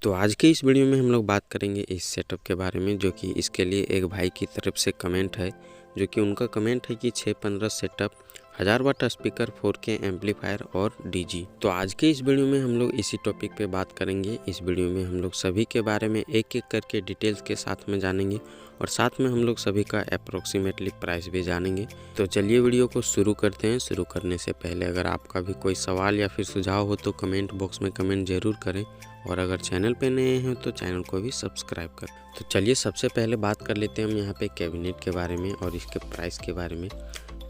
तो आज के इस वीडियो में हम लोग बात करेंगे इस सेटअप के बारे में, जो कि इसके लिए एक भाई की तरफ से कमेंट है, जो कि उनका कमेंट है कि 615 setup 1000 watt speaker 4K amplifier और डीजी। तो आज के इस वीडियो में हम लोग इसी टॉपिक पे बात करेंगे। इस वीडियो में हम लोग सभी के बारे में एक एक करके डिटेल्स के साथ में जानेंगे और साथ में हम लोग सभी का अप्रोक्सीमेटली प्राइस भी जानेंगे। तो चलिए वीडियो को शुरू करते हैं। शुरू करने से पहले अगर आपका भी कोई सवाल या फिर सुझाव हो तो कमेंट बॉक्स में कमेंट जरूर करें, और अगर चैनल पे नए हैं तो चैनल को भी सब्सक्राइब करें। तो चलिए सबसे पहले बात कर लेते हैं हम यहाँ पे कैबिनेट के बारे में और इसके प्राइस के बारे में।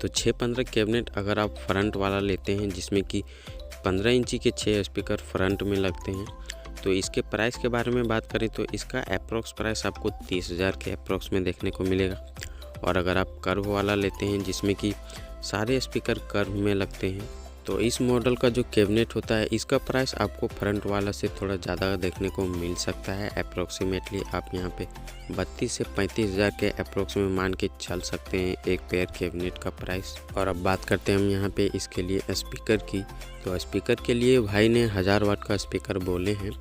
तो 615 कैबिनेट अगर आप फ्रंट वाला लेते हैं, जिसमें कि 15 इंची के 6 स्पीकर फ्रंट में लगते हैं, तो इसके प्राइस के बारे में बात करें तो इसका अप्रोक्स प्राइस आपको 30,000 के अप्रोक्स में देखने को मिलेगा। और अगर आप कर्व वाला लेते हैं, जिसमें कि सारे स्पीकर कर्व में लगते हैं, तो इस मॉडल का जो कैबिनेट होता है इसका प्राइस आपको फ्रंट वाला से थोड़ा ज़्यादा देखने को मिल सकता है। अप्रोक्सीमेटली आप यहाँ पे 32 से 35,000 के अप्रोक्स में मान के चल सकते हैं एक पेयर कैबिनेट का प्राइस। और अब बात करते हैं हम यहाँ पे इसके लिए स्पीकर की। तो स्पीकर के लिए भाई ने 1000 वाट का स्पीकर बोले हैं।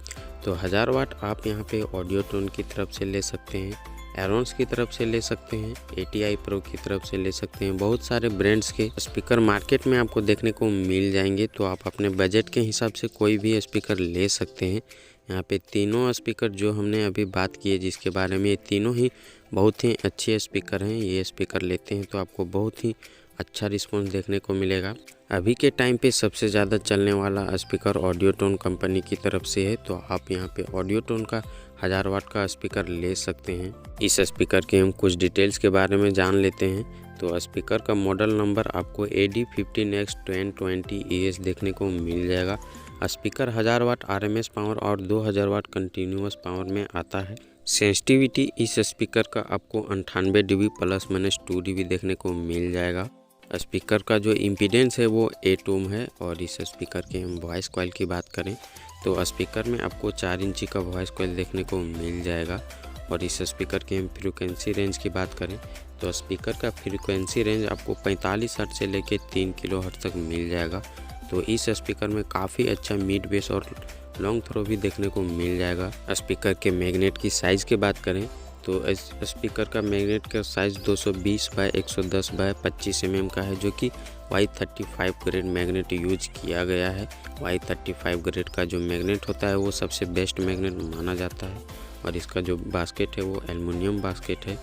तो 1000 वाट आप यहाँ पे ऑडियो टोन की तरफ से ले सकते हैं, एरोन्स की तरफ से ले सकते हैं, ATI प्रो की तरफ से ले सकते हैं। बहुत सारे ब्रांड्स के स्पीकर मार्केट में आपको देखने को मिल जाएंगे, तो आप अपने बजट के हिसाब से कोई भी स्पीकर ले सकते हैं। यहाँ पे तीनों स्पीकर जो हमने अभी बात की है जिसके बारे में, ये तीनों ही बहुत ही अच्छे स्पीकर हैं। ये स्पीकर लेते हैं तो आपको बहुत ही अच्छा रिस्पॉन्स देखने को मिलेगा। अभी के टाइम पे सबसे ज़्यादा चलने वाला स्पीकर ऑडियो टोन कंपनी की तरफ से है, तो आप यहाँ पे ऑडियो टोन का 1000 वाट का स्पीकर ले सकते हैं। इस स्पीकर के हम कुछ डिटेल्स के बारे में जान लेते हैं। तो स्पीकर का मॉडल नंबर आपको AD15X1020ES देखने को मिल जाएगा। स्पीकर 1000 वाट RMS पावर और 2000 वाट कंटिन्यूअस पावर में आता है। सेंसिटिविटी इस स्पीकर का आपको 98 dB ±2 dB देखने को मिल जाएगा। स्पीकर का जो इम्पीडेंस है वो 8 ओम है। और इस स्पीकर के हम वॉइस कॉइल की बात करें तो स्पीकर में आपको 4 इंची का वॉइस कॉइल देखने को मिल जाएगा। और इस स्पीकर के हम फ्रीक्वेंसी रेंज की बात करें तो स्पीकर का फ्रीक्वेंसी रेंज आपको 45 हर्ट्ज से लेकर 3 किलो हर्ट्ज तक मिल जाएगा। तो इस स्पीकर में काफ़ी अच्छा मिड बेस और लॉन्ग थ्रो भी देखने को मिल जाएगा। स्पीकर के मैग्नेट की साइज़ की बात करें तो इस स्पीकर का मैग्नेट का साइज़ 220 बाय 110 बाय 25 mm का है, जो कि Y35 ग्रेड मैग्नेट यूज किया गया है। Y35 ग्रेड का जो मैग्नेट होता है वो सबसे बेस्ट मैग्नेट माना जाता है। और इसका जो बास्केट है वो एल्युमिनियम बास्केट है।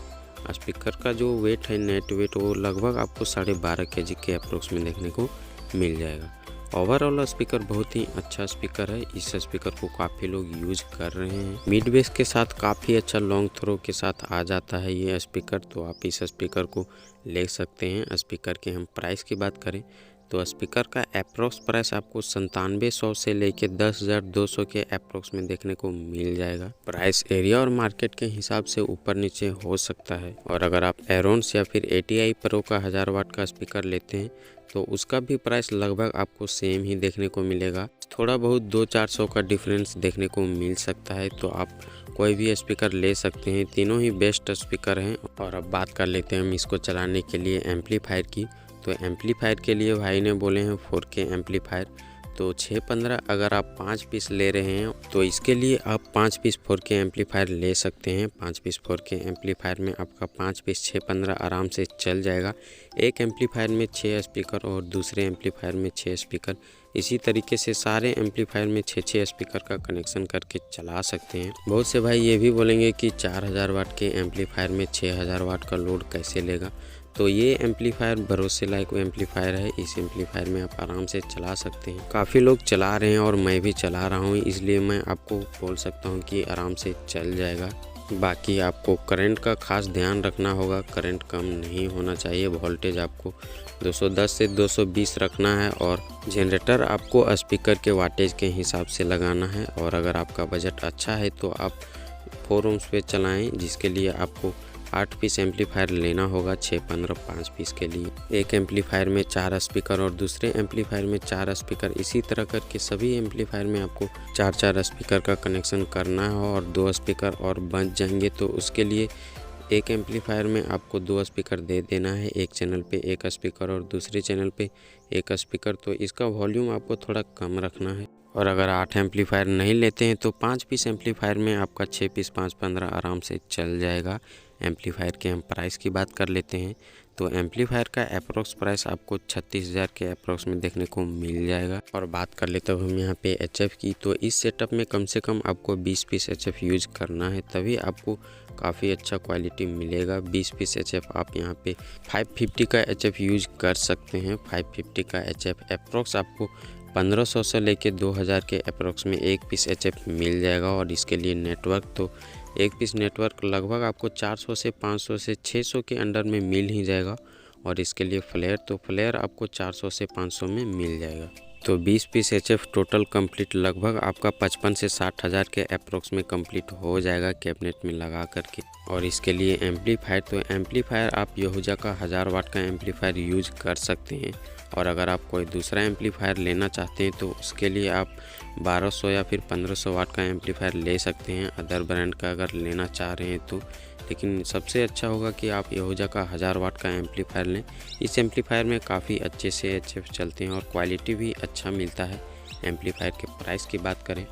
स्पीकर का जो वेट है, नेट वेट, वो लगभग आपको 12.5 kg के अप्रोक्स में देखने को मिल जाएगा। ओवरऑल स्पीकर बहुत ही अच्छा स्पीकर है। इस स्पीकर को काफ़ी लोग यूज कर रहे हैं। मिड बेस के साथ काफ़ी अच्छा लॉन्ग थ्रो के साथ आ जाता है ये स्पीकर, तो आप इस स्पीकर को ले सकते हैं। स्पीकर के हम प्राइस की बात करें तो स्पीकर का अप्रोक्स प्राइस आपको 9700 से लेके 10,200 के अप्रोक्स में देखने को मिल जाएगा। प्राइस एरिया और मार्केट के हिसाब से ऊपर नीचे हो सकता है। और अगर आप एरोन्स या फिर ATI प्रो का 1000 वाट का स्पीकर लेते हैं तो उसका भी प्राइस लगभग आपको सेम ही देखने को मिलेगा। थोड़ा बहुत 200-400 का डिफरेंस देखने को मिल सकता है। तो आप कोई भी स्पीकर ले सकते हैं, तीनों ही बेस्ट स्पीकर हैं। और अब बात कर लेते हैं हम इसको चलाने के लिए एम्पलीफायर की। तो एम्पलीफायर के लिए भाई ने बोले हैं 4K एम्पलीफायर। तो 615 अगर आप 5 पीस ले रहे हैं तो इसके लिए आप 5 पीस 4K एम्पलीफायर ले सकते हैं। 5 पीस 4K एम्पलीफायर में आपका 5 पीस 615 आराम से चल जाएगा। एक एम्पलीफायर में 6 स्पीकर और दूसरे एम्पलीफायर में 6 स्पीकर, इसी तरीके से सारे एम्पलीफायर में 6 स्पीकर का कनेक्शन करके चला सकते हैं। बहुत से भाई ये भी बोलेंगे कि 4000 वाट के एम्पलीफायर में 6000 वाट का लोड कैसे लेगा। तो ये एम्पलीफायर भरोसे लायक एम्पलीफायर है। इस एम्पलीफायर में आप आराम से चला सकते हैं। काफ़ी लोग चला रहे हैं और मैं भी चला रहा हूँ, इसलिए मैं आपको बोल सकता हूँ कि आराम से चल जाएगा। बाकी आपको करंट का खास ध्यान रखना होगा। करंट कम नहीं होना चाहिए। वोल्टेज आपको 210 से 220 रखना है। और जनरेटर आपको स्पीकर के वाटेज के हिसाब से लगाना है। और अगर आपका बजट अच्छा है तो आप 4 ओम्स पे चलाएँ, जिसके लिए आपको 8 पीस एम्पलीफायर लेना होगा। 615 5 पीस के लिए एक एम्पलीफायर में 4 स्पीकर और दूसरे एम्पलीफायर में 4 स्पीकर, इसी तरह करके सभी एम्पलीफायर में आपको 4 स्पीकर का कनेक्शन करना है। और 2 स्पीकर और बच जाएंगे तो उसके लिए एक एम्पलीफायर में आपको 2 स्पीकर दे देना है। एक चैनल पे एक स्पीकर और दूसरे चैनल पे एक स्पीकर। तो इसका वॉल्यूम आपको थोड़ा कम रखना है। और अगर 8 एम्पलीफायर नहीं लेते हैं तो 5 पीस एम्पलीफायर में आपका 6 पीस 5-15 आराम से चल जाएगा। एम्पलीफायर के हम प्राइस की बात कर लेते हैं तो एम्पलीफायर का अप्रोक्स प्राइस आपको 36,000 के अप्रोक्स में देखने को मिल जाएगा। और बात कर लेते हैं हम यहाँ पे HF की, तो इस सेटअप में कम से कम आपको 20 पीस HF यूज करना है, तभी आपको काफ़ी अच्छा क्वालिटी मिलेगा। 20 पीस HF आप यहाँ पे 550 का HF यूज कर सकते हैं। 550 का HF अप्रोक्स आपको 1500 से लेके 2000 के अप्रोक्स में एक पीस HF मिल जाएगा। और इसके लिए नेटवर्क, तो एक पीस नेटवर्क लगभग आपको 400 से 500 से 600 के अंडर में मिल ही जाएगा। और इसके लिए फ्लेयर, तो फ्लेयर आपको 400 से 500 में मिल जाएगा। तो 20 पीस HF टोटल कंप्लीट लगभग आपका 55 से 60,000 के अप्रोक्स में कंप्लीट हो जाएगा कैबिनेट में लगा करके। और इसके लिए एम्पलीफायर, तो एम्पलीफायर आप यहूजा का 1000 वाट का एम्पलीफायर यूज कर सकते हैं। और अगर आप कोई दूसरा एम्पलीफायर लेना चाहते हैं तो उसके लिए आप 1200 या फिर 1500 वाट का एम्पलीफायर ले सकते हैं, अदर ब्रांड का अगर लेना चाह रहे हैं तो। लेकिन सबसे अच्छा होगा कि आप यहूजा का 1000 वाट का एम्पलीफायर लें। इस एम्पलीफायर में काफ़ी अच्छे से HF चलते हैं और क्वालिटी भी अच्छा मिलता है। एम्पलीफायर के प्राइस की बात करें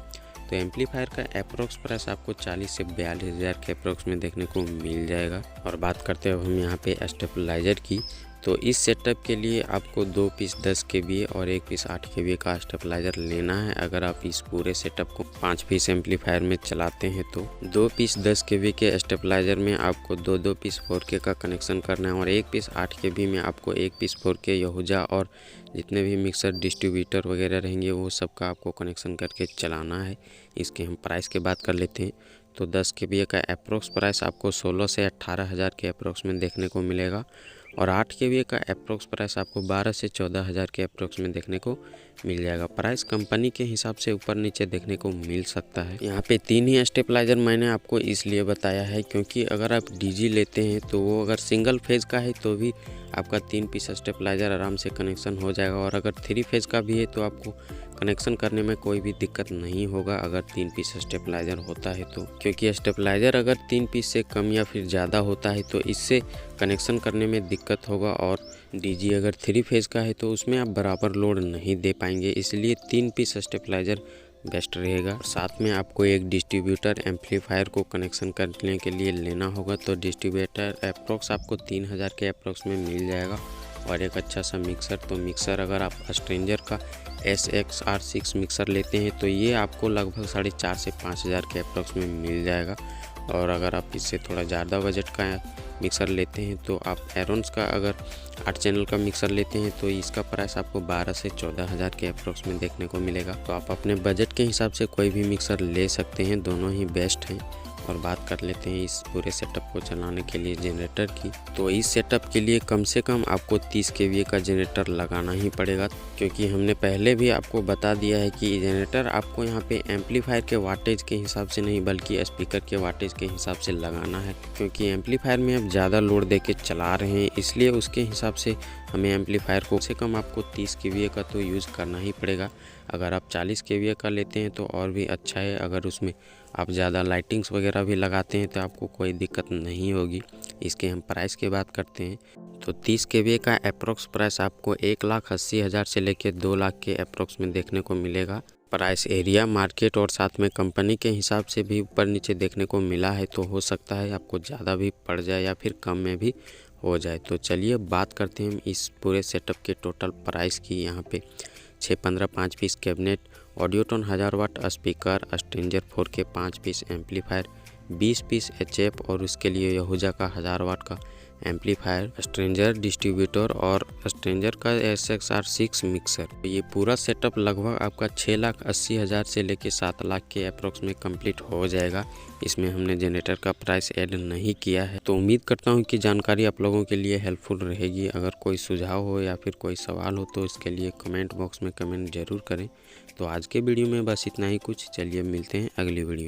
तो एम्पलीफायर का अप्रोक्स प्राइस आपको 40 से 42,000 के अप्रोक्स में देखने को मिल जाएगा। और बात करते हैं हम यहाँ पे स्टेबलाइजर की, तो इस सेटअप के लिए आपको 2 पीस 10 kVA और 1 पीस 8 kVA का स्टेबलाइजर लेना है। अगर आप इस पूरे सेटअप को 5 पीस एम्पलीफायर में चलाते हैं तो 2 पीस 10 kVA के स्टेबलाइजर में आपको 2 पीस 4K का कनेक्शन करना है। और 1 पीस 8 kVA में आपको 1 पीस 4K यहूजा और जितने भी मिक्सर डिस्ट्रीब्यूटर वगैरह रहेंगे वो सब का आपको कनेक्शन करके चलाना है। इसके हम प्राइस की बात कर लेते हैं तो 10 kVA का अप्रोक्स प्राइस आपको 16 से 18,000 के अप्रोक्स में देखने को मिलेगा। और 8 kVA का अप्रोक्स प्राइस आपको 12 से 14,000 के अप्रोक्स में देखने को मिल जाएगा। प्राइस कंपनी के हिसाब से ऊपर नीचे देखने को मिल सकता है। यहाँ पे 3 ही स्टेबलाइजर मैंने आपको इसलिए बताया है क्योंकि अगर आप DG लेते हैं तो वो अगर सिंगल फेज का है तो भी आपका 3 पीस स्टेबलाइजर आराम से कनेक्शन हो जाएगा। और अगर 3 फेज का भी है तो आपको कनेक्शन करने में कोई भी दिक्कत नहीं होगा अगर 3 पीस स्टेबलाइजर होता है तो। क्योंकि स्टेबलाइजर अगर 3 पीस से कम या फिर ज़्यादा होता है तो इससे कनेक्शन करने में दिक्कत होगा। और DG अगर 3 फेज का है तो उसमें आप बराबर लोड नहीं दे पाएंगे, इसलिए 3 पीस स्टेबलाइजर बेस्ट रहेगा। साथ में आपको एक डिस्ट्रीब्यूटर एम्पलीफायर को कनेक्शन करने के लिए लेना होगा, तो डिस्ट्रीब्यूटर अप्रोक्स आपको 3000 के अप्रोक्स में मिल जाएगा। और एक अच्छा सा मिक्सर, तो मिक्सर अगर आप स्ट्रेंजर का SXR6 मिक्सर लेते हैं तो ये आपको लगभग 4,500 से 5,000 के अप्रोक्स में मिल जाएगा। और अगर आप इससे थोड़ा ज़्यादा बजट का मिक्सर लेते हैं तो आप एरोन्स का अगर 8 चैनल का मिक्सर लेते हैं तो इसका प्राइस आपको 12 से 14,000 के अप्रोक्स में देखने को मिलेगा। तो आप अपने बजट के हिसाब से कोई भी मिक्सर ले सकते हैं, दोनों ही बेस्ट हैं। और बात कर लेते हैं इस पूरे सेटअप को चलाने के लिए जनरेटर की, तो इस सेटअप के लिए कम से कम आपको 30 kVA का जनरेटर लगाना ही पड़ेगा। क्योंकि हमने पहले भी आपको बता दिया है कि जनरेटर आपको यहाँ पे एम्पलीफायर के वाटेज के हिसाब से नहीं बल्कि स्पीकर के वाटेज के हिसाब से लगाना है। क्योंकि एम्पलीफायर में आप ज़्यादा लोड दे के चला रहे हैं, इसलिए उसके हिसाब से हमें एम्पलीफायर को से कम आपको 30 kVA का तो यूज़ करना ही पड़ेगा। अगर आप 40 kVA का लेते हैं तो और भी अच्छा है। अगर उसमें आप ज़्यादा लाइटिंग्स वगैरह भी लगाते हैं तो आपको कोई दिक्कत नहीं होगी। इसके हम प्राइस की बात करते हैं तो 30 kVA का अप्रोक्स प्राइस आपको 1,80,000 से लेकर 2 लाख के अप्रोक्स में देखने को मिलेगा। प्राइस एरिया, मार्केट और साथ में कंपनी के हिसाब से भी ऊपर नीचे देखने को मिला है, तो हो सकता है आपको ज़्यादा भी पड़ जाए या फिर कम में भी हो जाए। तो चलिए बात करते हैं हम इस पूरे सेटअप के टोटल प्राइस की। यहाँ पे 615 5 piece cabinet, Audiotone 1000 watt speaker, Stranger 4K 5 piece amplifier, 20 piece HF और उसके लिए यहूजा का 1000 वाट का एम्पलीफायर, स्ट्रेंजर डिस्ट्रीब्यूटर और स्ट्रेंजर का SXR6 मिक्सर। ये पूरा सेटअप लगभग आपका 6,80,000 से लेके 7 लाख के अप्रोक्स में कंप्लीट हो जाएगा। इसमें हमने जनरेटर का प्राइस ऐड नहीं किया है। तो उम्मीद करता हूँ कि जानकारी आप लोगों के लिए हेल्पफुल रहेगी। अगर कोई सुझाव हो या फिर कोई सवाल हो तो इसके लिए कमेंट बॉक्स में कमेंट ज़रूर करें। तो आज के वीडियो में बस इतना ही कुछ। चलिए मिलते हैं अगली वीडियो।